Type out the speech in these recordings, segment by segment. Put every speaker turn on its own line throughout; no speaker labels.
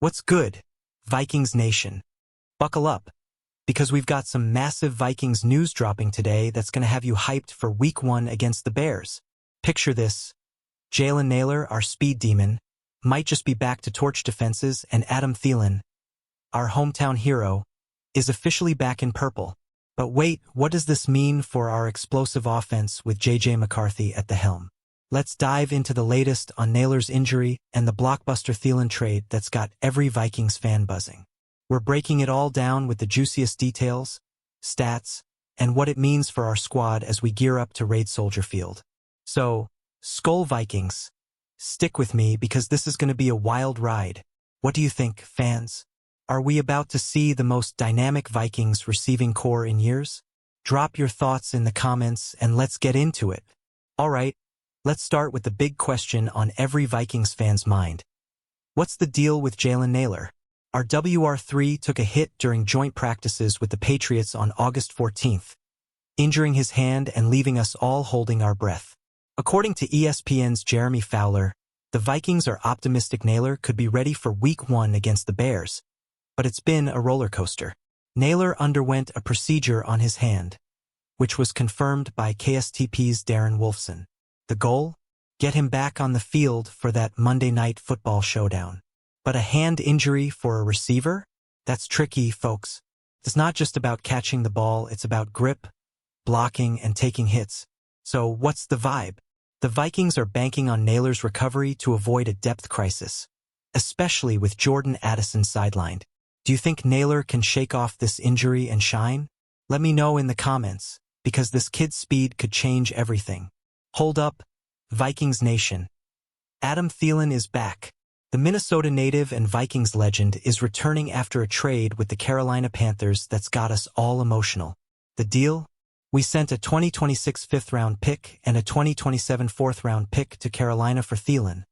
What's good, Vikings Nation? Buckle up, because we've got some massive Vikings news dropping today that's going to have you hyped for Week 1 against the Bears. Picture this. Jalen Nailor, our speed demon, might just be back to torch defenses, and Adam Thielen, our hometown hero, is officially back in purple. But wait, what does this mean for our explosive offense with J.J. McCarthy at the helm? Let's dive into the latest on Nailor's injury and the blockbuster Thielen trade that's got every Vikings fan buzzing. We're breaking it all down with the juiciest details, stats, and what it means for our squad as we gear up to raid Soldier Field. So, Skol Vikings, stick with me because this is going to be a wild ride. What do you think, fans? Are we about to see the most dynamic Vikings receiving core in years? Drop your thoughts in the comments and let's get into it. All right. Let's start with the big question on every Vikings fan's mind. What's the deal with Jalen Nailor? Our WR3 took a hit during joint practices with the Patriots on August 14th, injuring his hand and leaving us all holding our breath. According to ESPN's Jeremy Fowler, the Vikings are optimistic Nailor could be ready for Week 1 against the Bears, but it's been a roller coaster. Nailor underwent a procedure on his hand, which was confirmed by KSTP's Darren Wolfson. The goal? Get him back on the field for that Monday Night Football showdown. But a hand injury for a receiver? That's tricky, folks. It's not just about catching the ball, it's about grip, blocking, and taking hits. So what's the vibe? The Vikings are banking on Nailor's recovery to avoid a depth crisis, especially with Jordan Addison sidelined. Do you think Nailor can shake off this injury and shine? Let me know in the comments, because this kid's speed could change everything. Hold up, Vikings Nation. Adam Thielen is back. The Minnesota native and Vikings legend is returning after a trade with the Carolina Panthers that's got us all emotional. The deal? We sent a 2026 fifth-round pick and a 2027 fourth-round pick to Carolina for Thielen,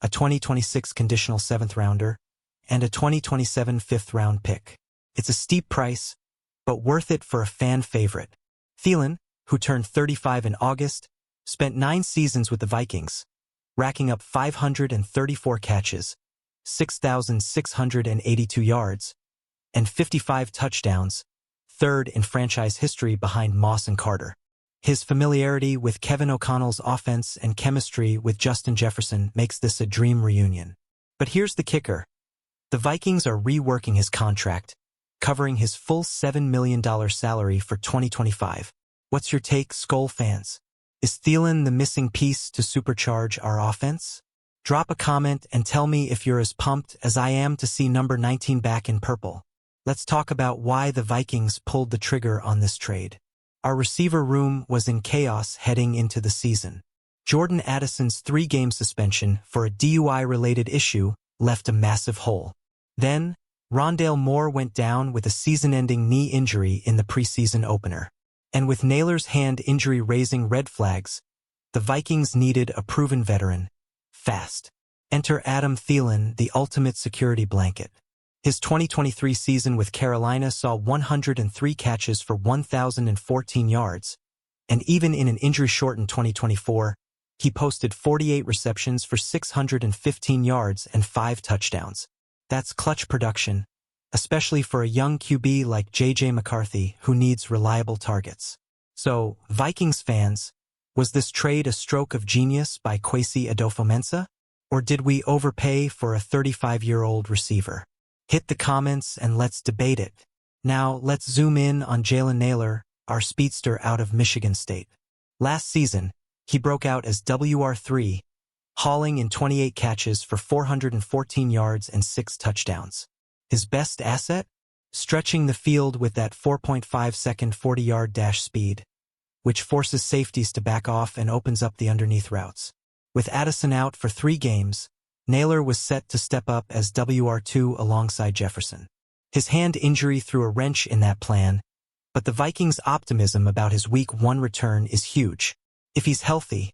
a 2026 conditional seventh-rounder, and a 2027 fifth-round pick. It's a steep price, but worth it for a fan favorite. Thielen, who turned 35 in August, spent 9 seasons with the Vikings, racking up 534 catches, 6,682 yards, and 55 touchdowns, third in franchise history behind Moss and Carter. His familiarity with Kevin O'Connell's offense and chemistry with Justin Jefferson makes this a dream reunion. But here's the kicker. The Vikings are reworking his contract, covering his full $7 million salary for 2025. What's your take, Skol fans? Is Thielen the missing piece to supercharge our offense? Drop a comment and tell me if you're as pumped as I am to see number 19 back in purple. Let's talk about why the Vikings pulled the trigger on this trade. Our receiver room was in chaos heading into the season. Jordan Addison's 3-game suspension for a DUI-related issue left a massive hole. Then, Rondale Moore went down with a season-ending knee injury in the preseason opener. And with Nailor's hand injury raising red flags, the Vikings needed a proven veteran, fast. Enter Adam Thielen, the ultimate security blanket. His 2023 season with Carolina saw 103 catches for 1,014 yards, and even in an injury-shortened 2024, he posted 48 receptions for 615 yards and 5 touchdowns. That's clutch production, especially for a young QB like J.J. McCarthy who needs reliable targets. So, Vikings fans, was this trade a stroke of genius by Kwesi Adofo-Mensah? Or did we overpay for a 35-year-old receiver? Hit the comments and let's debate it. Now, let's zoom in on Jalen Nailor, our speedster out of Michigan State. Last season, he broke out as WR3, hauling in 28 catches for 414 yards and 6 touchdowns. His best asset? Stretching the field with that 4.5-second 40-yard dash speed, which forces safeties to back off and opens up the underneath routes. With Addison out for 3 games, Nailor was set to step up as WR2 alongside Jefferson. His hand injury threw a wrench in that plan, but the Vikings' optimism about his Week 1 return is huge. If he's healthy,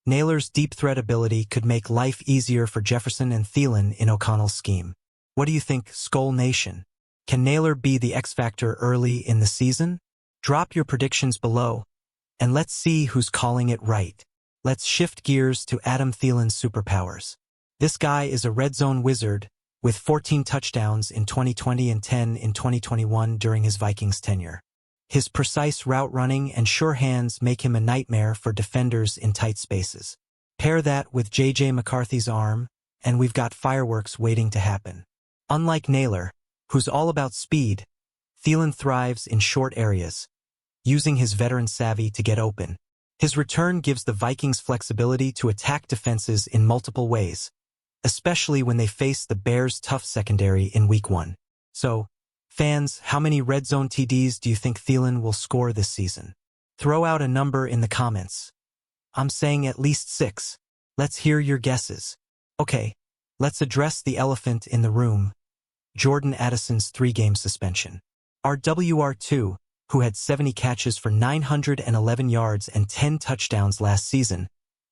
Nailor's deep threat ability could make life easier for Jefferson and Thielen in O'Connell's scheme. What do you think, Skol Nation? Can Nailor be the X-Factor early in the season? Drop your predictions below, and let's see who's calling it right. Let's shift gears to Adam Thielen's superpowers. This guy is a red zone wizard with 14 touchdowns in 2020 and 10 in 2021 during his Vikings tenure. His precise route running and sure hands make him a nightmare for defenders in tight spaces. Pair that with J.J. McCarthy's arm, and we've got fireworks waiting to happen. Unlike Nailor, who's all about speed, Thielen thrives in short areas, using his veteran savvy to get open. His return gives the Vikings flexibility to attack defenses in multiple ways, especially when they face the Bears' tough secondary in Week 1. So, fans, how many red zone TDs do you think Thielen will score this season? Throw out a number in the comments. I'm saying at least 6. Let's hear your guesses. Okay, let's address the elephant in the room, Jordan Addison's 3-game suspension. Our WR2, who had 70 catches for 911 yards and 10 touchdowns last season,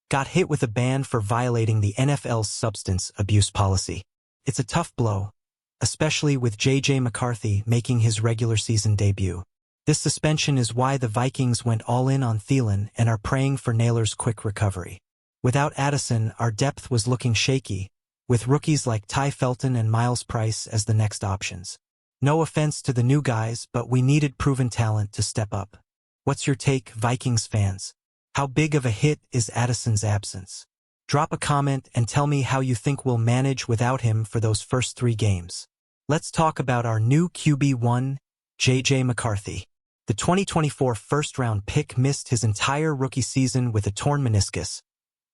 got hit with a ban for violating the NFL's substance abuse policy. It's a tough blow, especially with J.J. McCarthy making his regular season debut. This suspension is why the Vikings went all in on Thielen and are praying for Nailor's quick recovery. Without Addison, our depth was looking shaky, with rookies like Ty Felton and Miles Price as the next options. No offense to the new guys, but we needed proven talent to step up. What's your take, Vikings fans? How big of a hit is Addison's absence? Drop a comment and tell me how you think we'll manage without him for those first 3 games. Let's talk about our new QB1, J.J. McCarthy. The 2024 first-round pick missed his entire rookie season with a torn meniscus,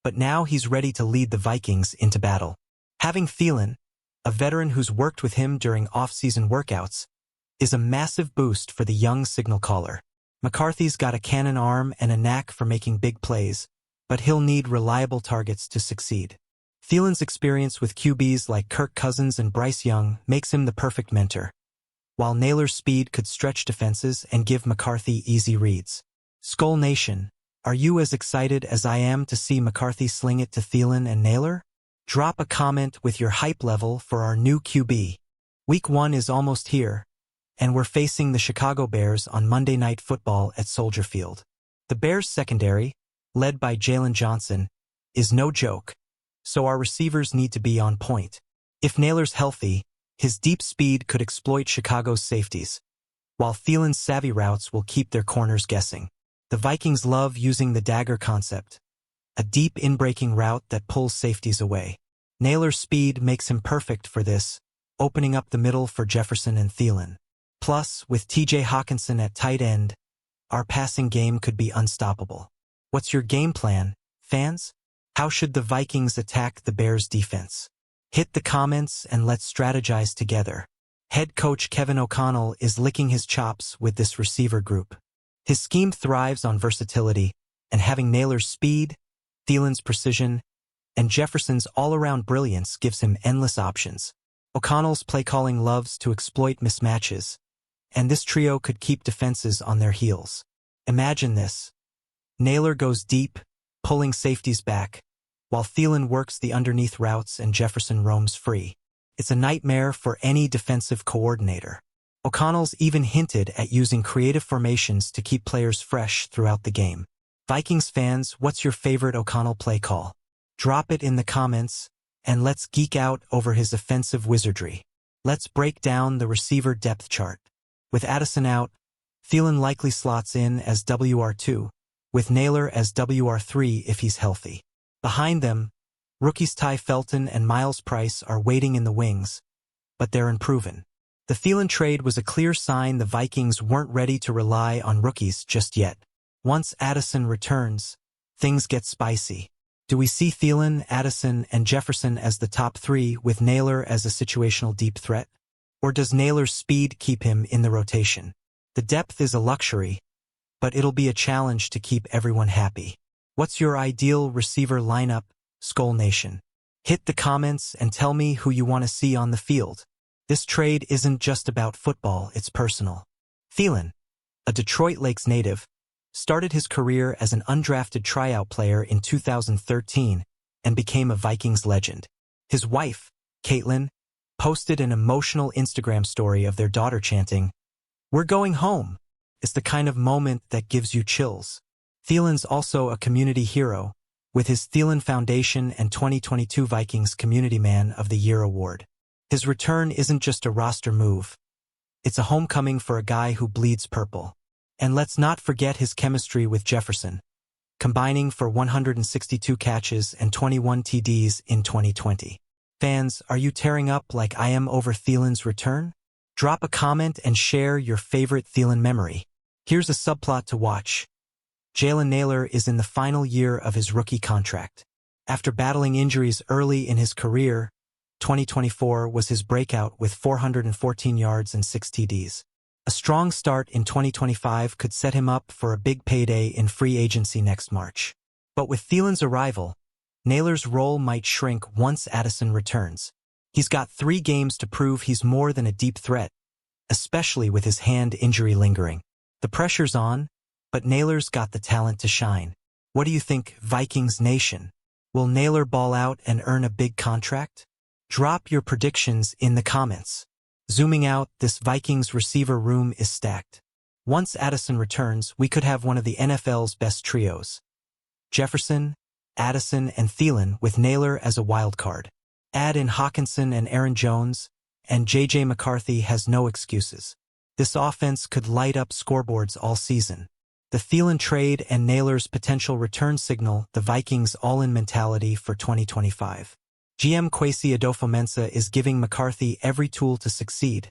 but now he's ready to lead the Vikings into battle. Having Thielen, a veteran who's worked with him during off-season workouts, is a massive boost for the young signal caller. McCarthy's got a cannon arm and a knack for making big plays, but he'll need reliable targets to succeed. Thielen's experience with QBs like Kirk Cousins and Bryce Young makes him the perfect mentor, while Nailor's speed could stretch defenses and give McCarthy easy reads. Skull Nation, are you as excited as I am to see McCarthy sling it to Thielen and Nailor? Drop a comment with your hype level for our new QB. Week 1 is almost here, and we're facing the Chicago Bears on Monday Night Football at Soldier Field. The Bears' secondary, led by Jalen Johnson, is no joke, so our receivers need to be on point. If Nailor's healthy, his deep speed could exploit Chicago's safeties, while Thielen's savvy routes will keep their corners guessing. The Vikings love using the dagger concept, a deep in-breaking route that pulls safeties away. Nailor's speed makes him perfect for this, opening up the middle for Jefferson and Thielen. Plus, with T.J. Hockenson at tight end, our passing game could be unstoppable. What's your game plan, fans? How should the Vikings attack the Bears' defense? Hit the comments and let's strategize together. Head coach Kevin O'Connell is licking his chops with this receiver group. His scheme thrives on versatility, and having Nailor's speed, Thielen's precision, and Jefferson's all-around brilliance gives him endless options. O'Connell's play-calling loves to exploit mismatches, and this trio could keep defenses on their heels. Imagine this. Nailor goes deep, pulling safeties back, while Thielen works the underneath routes and Jefferson roams free. It's a nightmare for any defensive coordinator. O'Connell's even hinted at using creative formations to keep players fresh throughout the game. Vikings fans, what's your favorite O'Connell play call? Drop it in the comments, and let's geek out over his offensive wizardry. Let's break down the receiver depth chart. With Addison out, Thielen likely slots in as WR2, with Nailor as WR3 if he's healthy. Behind them, rookies Ty Felton and Miles Price are waiting in the wings, but they're unproven. The Thielen trade was a clear sign the Vikings weren't ready to rely on rookies just yet. Once Addison returns, things get spicy. Do we see Thielen, Addison, and Jefferson as the top 3 with Nailor as a situational deep threat? Or does Nailor's speed keep him in the rotation? The depth is a luxury, but it'll be a challenge to keep everyone happy. What's your ideal receiver lineup, Skull Nation? Hit the comments and tell me who you want to see on the field. This trade isn't just about football, it's personal. Thielen, a Detroit Lakes native, started his career as an undrafted tryout player in 2013 and became a Vikings legend. His wife, Caitlin, posted an emotional Instagram story of their daughter chanting, "We're going home." It's the kind of moment that gives you chills. Thielen's also a community hero, with his Thielen Foundation and 2022 Vikings Community Man of the Year award. His return isn't just a roster move. It's a homecoming for a guy who bleeds purple. And let's not forget his chemistry with Jefferson, combining for 162 catches and 21 TDs in 2020. Fans, are you tearing up like I am over Thielen's return? Drop a comment and share your favorite Thielen memory. Here's a subplot to watch. Jalen Nailor is in the final year of his rookie contract. After battling injuries early in his career, 2024 was his breakout with 414 yards and 6 TDs. A strong start in 2025 could set him up for a big payday in free agency next March. But with Thielen's arrival, Nailor's role might shrink once Addison returns. He's got 3 games to prove he's more than a deep threat, especially with his hand injury lingering. The pressure's on, but Nailor's got the talent to shine. What do you think, Vikings Nation? Will Nailor ball out and earn a big contract? Drop your predictions in the comments. Zooming out, this Vikings receiver room is stacked. Once Addison returns, we could have one of the NFL's best trios. Jefferson, Addison, and Thielen with Nailor as a wild card. Add in Hawkinson and Aaron Jones, and J.J. McCarthy has no excuses. This offense could light up scoreboards all season. The Thielen trade and Nailor's potential return signal the Vikings' all-in mentality for 2025. GM Kwesi Adofo-Mensah is giving McCarthy every tool to succeed,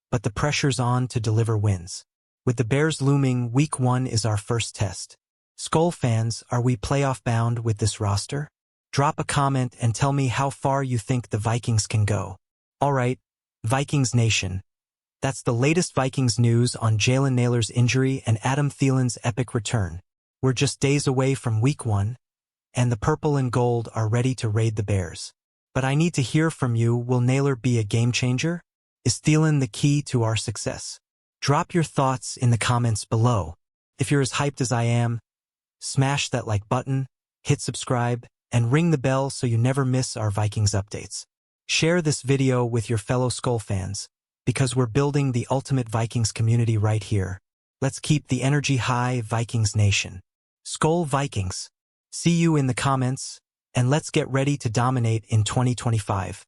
but the pressure's on to deliver wins. With the Bears looming, Week 1 is our first test. Skol fans, are we playoff-bound with this roster? Drop a comment and tell me how far you think the Vikings can go. Alright, Vikings Nation. That's the latest Vikings news on Jalen Nailor's injury and Adam Thielen's epic return. We're just days away from Week 1, and the purple and gold are ready to raid the Bears. But I need to hear from you. Will Nailor be a game changer? Is Thielen the key to our success? Drop your thoughts in the comments below. If you're as hyped as I am, smash that like button, hit subscribe, and ring the bell so you never miss our Vikings updates. Share this video with your fellow Skol fans, because we're building the ultimate Vikings community right here. Let's keep the energy high, Vikings Nation. Skol Vikings. See you in the comments. And let's get ready to dominate in 2025.